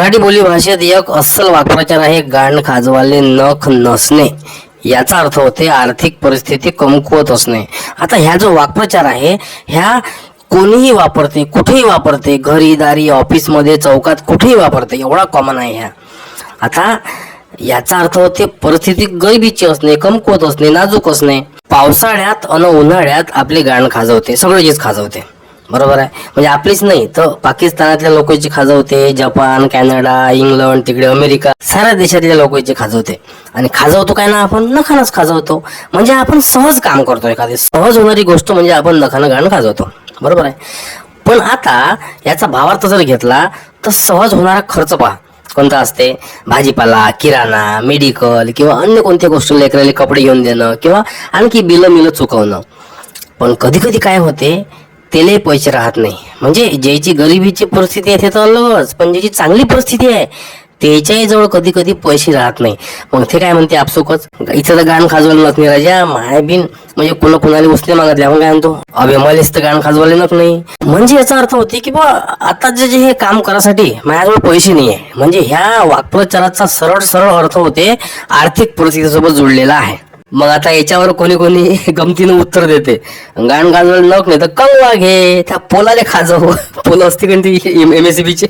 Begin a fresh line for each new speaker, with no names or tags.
मराठी बोली भाषेत एक अस्सल वाक्प्रचार आहे, गाण खाजवाले नख नसणे. याचा अर्थ होते आर्थिक परिस्थिती कमकुवत असणे. आता ह्या जो वाक्प्रचार आहे ह्या कोणीही वापरते, कुठेही वापरते, घरी दारी ऑफिसमध्ये चौकात कुठेही वापरते, एवढा कॉमन आहे ह्या. आता याचा अर्थ होते परिस्थिती गरिबीची असणे, कमकुवत असणे, नाजूक असणे. पावसाळ्यात अन उन्हाळ्यात आपले गाण खाजवते, सगळेच खाजवते. बरोबर आहे. म्हणजे आपलीच नाही तर पाकिस्तानातल्या लोकांची खाजवते, जपान, कॅनडा, इंग्लंड, तिकडे अमेरिका, साऱ्या देशातल्या लोकांची खाजवते. आणि खाजवतो काय ना, आपण नखानच खाजवतो. म्हणजे आपण सहज काम करतो, एखादी सहज होणारी गोष्ट म्हणजे आपण नखानं गाणं खाजवतो. बरोबर आहे. पण आता याचा भावार्थ जर घेतला तर सहज होणारा खर्च पहा कोणता असते. भाजीपाला, किराणा, मेडिकल किंवा अन्य कोणत्या गोष्टी, लेकराले कपडे घेऊन देणं किंवा आणखी बिलं चुकवणं. पण कधी कधी काय होते, त्याला पैसे राहत नाही. म्हणजे ज्याची गरिबीची परिस्थिती आहे ते तर अलगच, पण ज्याची चांगली परिस्थिती आहे त्याच्याही जवळ कधी कधी पैसे राहत नाही. मग ते काय म्हणते आपसुकच, इथं तर गाण खाजवायला नक नाही राजा माय बिन. म्हणजे कोणाला उसने मागतले, आपण काय म्हणतो अभे मलेच तर गाण खाजवायला नक नाही. म्हणजे याचा अर्थ होते की बा आता जे हे काम करासाठी माझ्याजवळ पैसे नाही आहे. म्हणजे ह्या वाक्प्रचाराचा सरळ सरळ अर्थ होते आर्थिक परिस्थितीसोबत जुळलेला आहे. मग आता याच्यावर कोणी गमतीनं उत्तर देते, गाण खाजवायला नक नाही तर कंगवा घे, त्या पोलाले खाजव. पोल असते का MSCB चे.